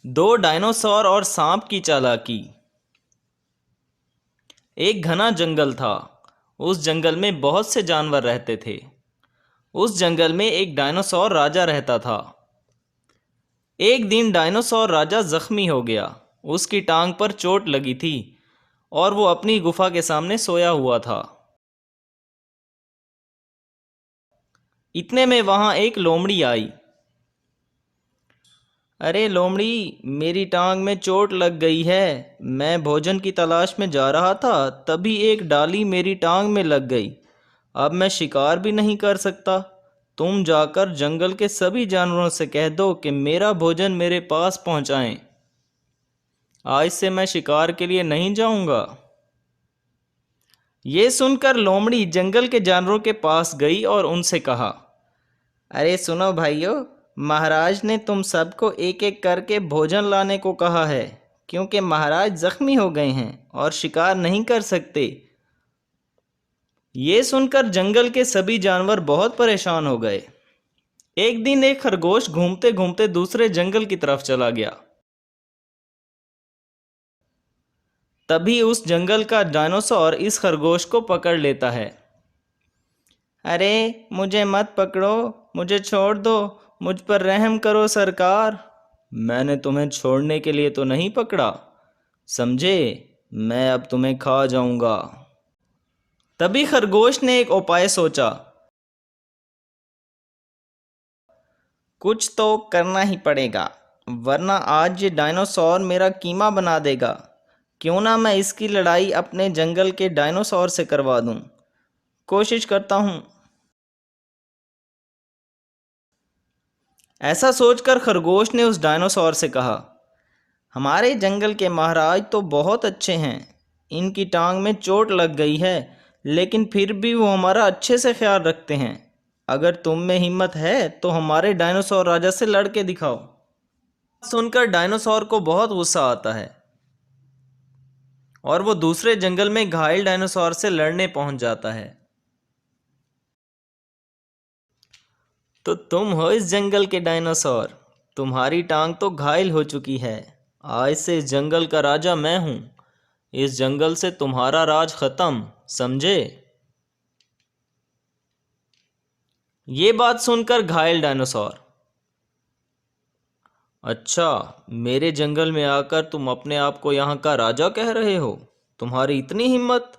दो डायनासोर और सांप की चालाकी। एक घना जंगल था। उस जंगल में बहुत से जानवर रहते थे। उस जंगल में एक डायनासोर राजा रहता था। एक दिन डायनासोर राजा जख्मी हो गया। उसकी टांग पर चोट लगी थी और वो अपनी गुफा के सामने सोया हुआ था। इतने में वहां एक लोमड़ी आई। अरे लोमड़ी, मेरी टांग में चोट लग गई है। मैं भोजन की तलाश में जा रहा था, तभी एक डाली मेरी टांग में लग गई। अब मैं शिकार भी नहीं कर सकता। तुम जाकर जंगल के सभी जानवरों से कह दो कि मेरा भोजन मेरे पास पहुंचाएं। आज से मैं शिकार के लिए नहीं जाऊंगा। ये सुनकर लोमड़ी जंगल के जानवरों के पास गई और उनसे कहा, अरे सुनो भाइयों, महाराज ने तुम सबको एक एक करके भोजन लाने को कहा है, क्योंकि महाराज जख्मी हो गए हैं और शिकार नहीं कर सकते। ये सुनकर जंगल के सभी जानवर बहुत परेशान हो गए। एक दिन एक खरगोश घूमते घूमते दूसरे जंगल की तरफ चला गया। तभी उस जंगल का डायनासोर इस खरगोश को पकड़ लेता है। अरे मुझे मत पकड़ो, मुझे छोड़ दो, मुझ पर रहम करो सरकार। मैंने तुम्हें छोड़ने के लिए तो नहीं पकड़ा, समझे? मैं अब तुम्हें खा जाऊंगा। तभी खरगोश ने एक उपाय सोचा। कुछ तो करना ही पड़ेगा, वरना आज ये डायनासोर मेरा कीमा बना देगा। क्यों ना मैं इसकी लड़ाई अपने जंगल के डायनासोर से करवा दूं। कोशिश करता हूं। ऐसा सोचकर खरगोश ने उस डायनासोर से कहा, हमारे जंगल के महाराज तो बहुत अच्छे हैं। इनकी टांग में चोट लग गई है, लेकिन फिर भी वो हमारा अच्छे से ख्याल रखते हैं। अगर तुम में हिम्मत है तो हमारे डायनासोर राजा से लड़ के दिखाओ। सुनकर डायनासोर को बहुत गुस्सा आता है और वो दूसरे जंगल में घायल डायनासोर से लड़ने पहुंच जाता है। तो तुम हो इस जंगल के डायनासोर। तुम्हारी टांग तो घायल हो चुकी है। आज से इस जंगल का राजा मैं हूं। इस जंगल से तुम्हारा राज खत्म, समझे? ये बात सुनकर घायल डायनासोर, अच्छा, मेरे जंगल में आकर तुम अपने आप को यहाँ का राजा कह रहे हो? तुम्हारी इतनी हिम्मत?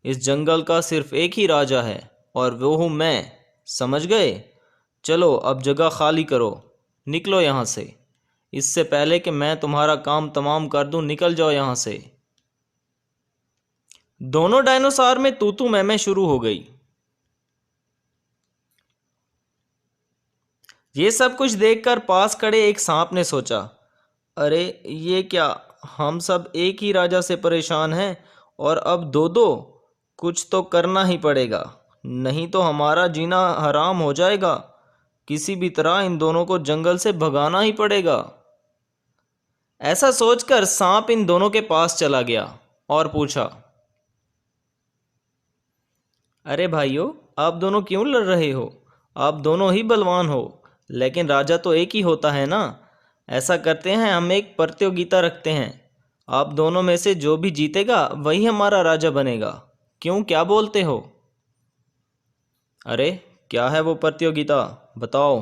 इस जंगल का सिर्फ एक ही राजा है और वो हूँ मैं, समझ गए? चलो अब जगह खाली करो, निकलो यहाँ से। इससे पहले कि मैं तुम्हारा काम तमाम कर दूं, निकल जाओ यहाँ से। दोनों डायनासोर में तू मैं शुरू हो गई। ये सब कुछ देखकर पास खड़े एक सांप ने सोचा, अरे ये क्या, हम सब एक ही राजा से परेशान हैं और अब दो दो। कुछ तो करना ही पड़ेगा, नहीं तो हमारा जीना हराम हो जाएगा। किसी भी तरह इन दोनों को जंगल से भगाना ही पड़ेगा। ऐसा सोचकर सांप इन दोनों के पास चला गया और पूछा, अरे भाइयों, आप दोनों क्यों लड़ रहे हो? आप दोनों ही बलवान हो, लेकिन राजा तो एक ही होता है ना। ऐसा करते हैं, हम एक प्रतियोगिता रखते हैं। आप दोनों में से जो भी जीतेगा वही हमारा राजा बनेगा। क्यों, क्या बोलते हो? अरे क्या है वो प्रतियोगिता, बताओ।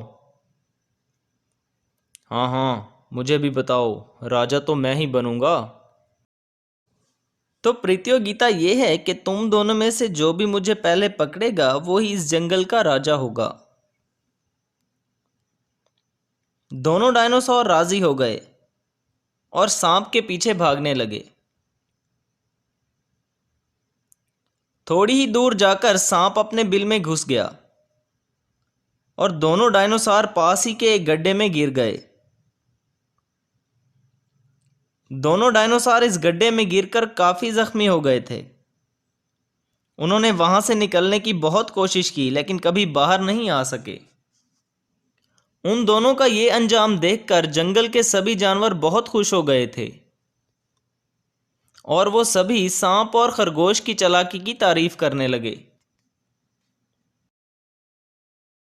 हाँ हाँ, मुझे भी बताओ, राजा तो मैं ही बनूंगा। तो प्रतियोगिता ये है कि तुम दोनों में से जो भी मुझे पहले पकड़ेगा वो ही इस जंगल का राजा होगा। दोनों डायनासोर राजी हो गए और सांप के पीछे भागने लगे। थोड़ी ही दूर जाकर सांप अपने बिल में घुस गया और दोनों डायनासोर पास ही के एक गड्ढे में गिर गए। दोनों डायनासोर इस गड्ढे में गिरकर काफी जख्मी हो गए थे। उन्होंने वहां से निकलने की बहुत कोशिश की, लेकिन कभी बाहर नहीं आ सके। उन दोनों का ये अंजाम देखकर जंगल के सभी जानवर बहुत खुश हो गए थे और वो सभी सांप और खरगोश की चालाकी की तारीफ करने लगे।